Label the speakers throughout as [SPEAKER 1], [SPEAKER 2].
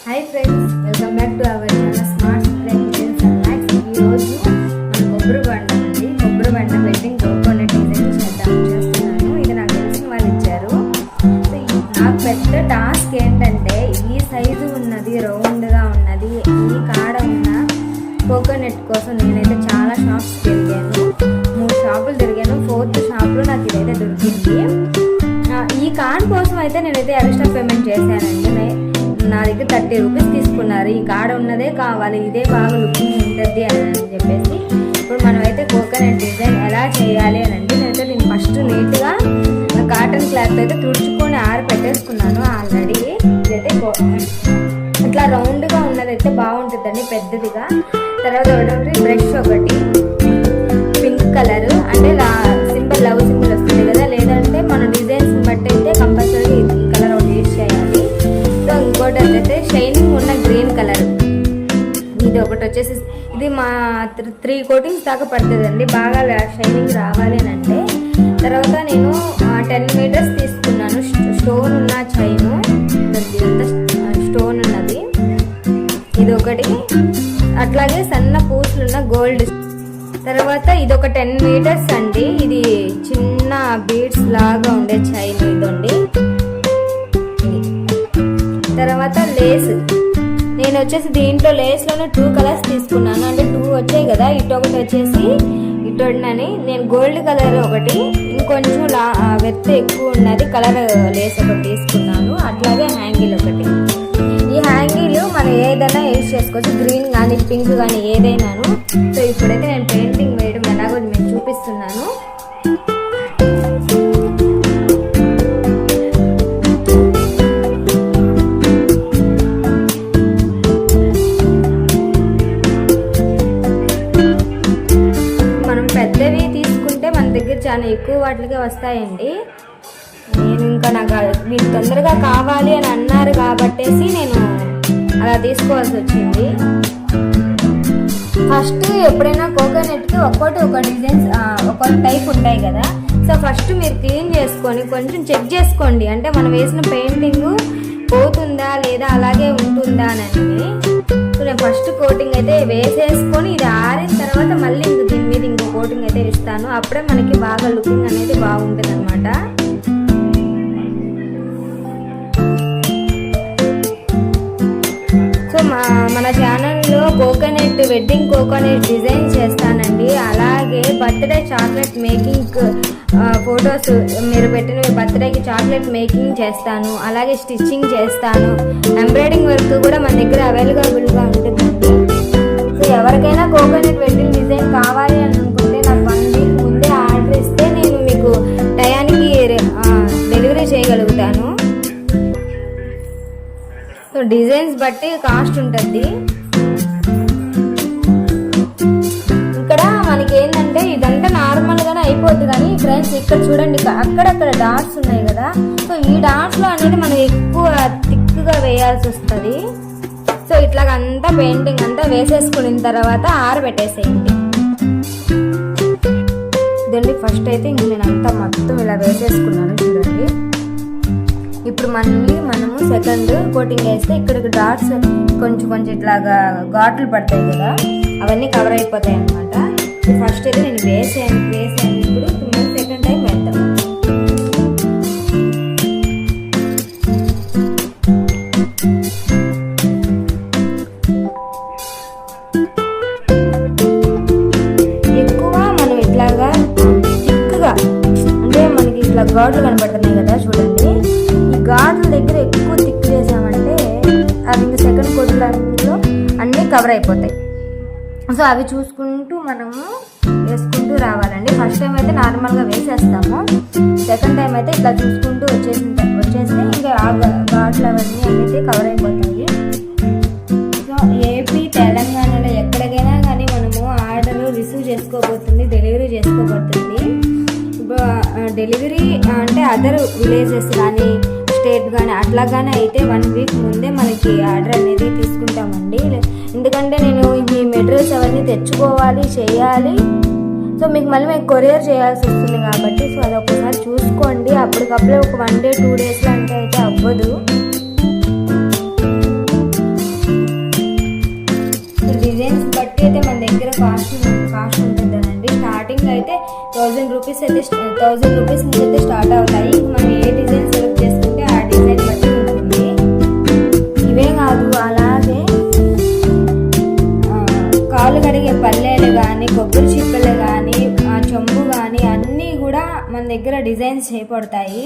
[SPEAKER 1] Hi friends, welcome back to our channel smart designs and max. ఈరోజు మన కొబ్బరి బండ వెడ్డింగ్ కోకోనట్ డిజైన్ చేస్తున్నాను. ఇది నాకు తెలిసిన వాళ్ళు ఇచ్చారు. నాకు పెద్ద టాస్క్ ఏంటంటే ఈ సైజు ఉన్నది, రౌండ్గా ఉన్నది, ఈ కాడ ఉన్న కోకోనట్ కోసం నేనైతే చాలా షాప్స్ తిరిగాను. 3 షాపులు తిరిగాను. 4th షాప్లో నాకు ఇదైతే దొరికింది. ఈ కాన్ కోసం అయితే నేనైతే ఎక్స్ట్రా పేమెంట్ చేశానండి. నా దగ్గర 30 రూపీస్ తీసుకున్నారు. ఈ కాడ ఉన్నదే కావాలి, ఇదే బాగా లుకింగ్ ఉంటుంది అని చెప్పేసి ఇప్పుడు మనమైతే కోకోనట్ డిజైన్ ఎలా చేయాలి అని అంటే నేనైతే దీన్ని ఫస్ట్ నీట్గా కాటన్ క్లాత్ అయితే తుడుచుకొని పెట్టేసుకున్నాను ఆల్రెడీ. ఇదైతే ఇట్లా రౌండ్గా ఉన్నదైతే బాగుంటుందండి, పెద్దదిగా. తర్వాత ఒకటి బ్రష్, ఒకటి పింక్ కలర్ అంటే సింబల్, లవ్ సింబల్ వస్తుంది కదా, లేదంటే మన డిజైన్స్ బట్టి అయితే కంపల్సరీ ఈ కలర్ ఒకటి యూజ్ చేయాలి. సో ఇంకోటి అయితే షైనింగ్ ఉన్న గ్రీన్ కలర్, ఇది ఒకటి వచ్చేసి ఇది మా 3 కోటింగ్స్ దాకా పడుతుందండి, బాగా షైనింగ్ రావాలి అని అంటే. తర్వాత నేను 10 మీటర్స్ తీసుకున్నాను. స్టోన్ ఉన్న చైను, స్టోన్ ఉన్నది ఇది ఒకటి. అట్లాగే సన్న పూసలున్న గోల్డ్. తర్వాత ఇది ఒక 10 మీటర్స్ అండి. ఇది చిన్న బీడ్స్ లాగా ఉండే చైన్ ఇదండి. తర్వాత లేస్, నేను వచ్చేసి దీంట్లో లేస్లోనే 2 కలర్స్ తీసుకున్నాను. అంటే 2 వచ్చాయి కదా, ఇటు ఒకటి వచ్చేసి ఇటోడినని నేను గోల్డ్ కలర్ ఒకటి, ఇంకొంచెం వెత్త ఎక్కువ ఉన్నది కలర్ లేస్ ఒకటి తీసుకున్నాను. అట్లాగే హ్యాంగిల్ ఒకటి. ఈ హ్యాంగిల్ మనం ఏదైనా యూజ్ చేసుకోవచ్చు, గ్రీన్ కానీ పింక్ కానీ ఏదైనాను. సో ఇప్పుడైతే నేను పెయింటింగ్ వేయడం ఎలాగో నేను చూపిస్తున్నాను. మనం పెద్దవి తీసుకుంటే మన దగ్గర చాలా ఎక్కువ వాటికే వస్తాయండి. నేను ఇంకా నాకు మీరు తొందరగా కావాలి అని అన్నారు కాబట్టేసి నేను అలా తీసుకోవాల్సి వచ్చింది. ఫస్ట్ ఎప్పుడైనా కోకోనట్కి ఒక డిజైన్స్ ఒక టైప్ ఉంటాయి కదా. సో ఫస్ట్ మీరు క్లీన్ చేసుకొని కొంచెం చెక్ చేసుకోండి, అంటే మనం వేసిన పెయింటింగ్ పోతుందా లేదా అలాగే ఉంటుందా అని. సో నేను ఫస్ట్ కోటింగ్ అయితే వేసేసుకొని ఇది ఆరిన తర్వాత మళ్ళీ దీని మీద ఇంకో కోటింగ్ అయితే ఇస్తాను. అప్పుడే మనకి బాగా లుకింగ్ అనేది బాగుంటుంది అనమాట. మన ఛానల్లో కోకోనట్ వెడ్డింగ్ కోకోనట్ డిజైన్ చేస్తానండి. అలాగే బర్త్డే చాక్లెట్ మేకింగ్ ఫొటోస్, మీరు పెట్టిన బర్త్డేకి చాక్లెట్ మేకింగ్ చేస్తాను. అలాగే స్టిచ్చింగ్ చేస్తాను. ఎంబ్రాయిడింగ్ వర్క్ కూడా మన దగ్గర అవైలబుల్గా ఉంటుందండి. సో ఎవరికైనా కోకోనట్ వెడ్డింగ్ డిజైన్ కావాలి అని అనుకుంటే నాకు 1 వీక్ ముందే ఆర్డర్ ఇస్తే నేను మీకు టయానికి డెలివరీ చేయగలుగుతాను. సో డిజైన్స్ బట్టి కాస్ట్ ఉంటుంది. ఇక్కడ మనకి ఏంటంటే ఇదంతా నార్మల్గానే అయిపోద్ది, కానీ ఫ్రెండ్స్ ఇక్కడ చూడండి, అక్కడక్కడ డాట్స్ ఉన్నాయి కదా. సో ఈ డాట్స్లో అనేది మనం ఎక్కువ థిక్గా వేయాల్సి వస్తుంది. సో ఇట్లాగంతా పెయింటింగ్ అంతా వేసేసుకున్న తర్వాత ఆరబెట్టేసేయండి. ఇదండి ఫస్ట్ అయితే ఇంక నేను అంతా మొత్తం ఇలా వేసేసుకున్నాను చూడండి. ఇప్పుడు మనము సెకండ్ కోటింగ్ వేస్తే ఇక్కడికి డాట్స్ కొంచెం ఇట్లాగా ఘాట్లు పడతాయి కదా, అవన్నీ కవర్ అయిపోతాయి అన్నమాట. ఫస్ట్ అయితే నేను వేసాను. ఇప్పుడు సెకండ్ టైం వేద్దాం. ఎక్కువ మనం ఇట్లాగా థిక్గా, అంటే మనకి ఇట్లా ఘాట్లు కనబడుతున్నాయి కదా చూడండి, ఘాట్ల దగ్గర ఎక్కువ థిక్ చేసామంటే అవి ఇంకా సెకండ్ కోట్లో అన్నీ కవర్ అయిపోతాయి. సో అవి చూసుకుంటూ మనము వేసుకుంటూ రావాలండి. ఫస్ట్ టైం అయితే నార్మల్గా వేసేస్తాము, సెకండ్ టైం అయితే ఇట్లా చూసుకుంటూ వచ్చేస్తే ఇంకా ఆ ఘాట్లు అవన్నీ అయితే కవర్ అయిపోతాయి. సో ఏపీ తెలంగాణలో ఎక్కడికైనా కానీ మనము ఆర్డర్ రిసీవ్ చేసుకోబోతుంది, డెలివరీ చేసుకోబోతుంది. డెలివరీ అంటే అదర్ విలేజెస్ కానీ స్టేట్ కానీ అట్లాగానే అయితే 1 వీక్ ముందే మనకి ఆర్డర్ అనేది తీసుకుంటామండి. ఎందుకంటే నేను ఈ మెటీరియల్స్ అవన్నీ తెచ్చుకోవాలి, చేయాలి. సో మీకు మళ్ళీ కొరియర్ చేయాల్సి వస్తుంది కాబట్టి సో అది ఒకసారి చూసుకోండి. అప్పటికప్పుడే ఒక 1 డే 2 డేస్లో అంటే అయితే అవ్వదు. రూపీస్ అయితే 1000 రూపీస్ నుంచి అయితే స్టార్ట్ అవుతాయి. ఇంక మనం ఏ డిజైన్ సెలెక్ట్ చేసుకుంటే ఆ డిజైన్ బట్టి ఉంటుంది. ఇవే కాదు, అలాగే కాళ్ళు కడిగే పల్లెలు కానీ, కొబ్బరి చిప్పలు కానీ, చెంబు కానీ అన్నీ కూడా మన దగ్గర డిజైన్స్ చేయబడతాయి.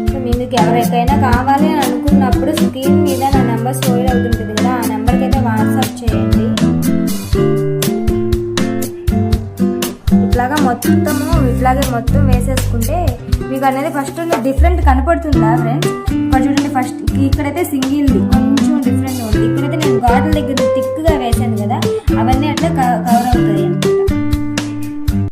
[SPEAKER 1] సో మీకు ఎవరికైనా కావాలి అని అనుకున్నప్పుడు స్క్రీన్ మీద నా నెంబర్ స్టోర్ అవుతుంటుంది కదా, ఆ నెంబర్కి అయితే వాట్సాప్ చేయండి. ఇట్లాగే మొత్తం వేసేసుకుంటే మీకు అనేది ఫస్ట్ డిఫరెంట్ కనపడుతుందా ఫ్రెండ్స్? ఇక్కడ చూడండి, ఫస్ట్ ఇక్కడైతే సింగిల్ కొంచెం డిఫరెంట్ ఉంది. ఇక్కడైతే నేను గార్డెన్ దగ్గర థిక్గా వేసాను కదా, అవన్నీ అట్లా కవర్ అవుతాయి.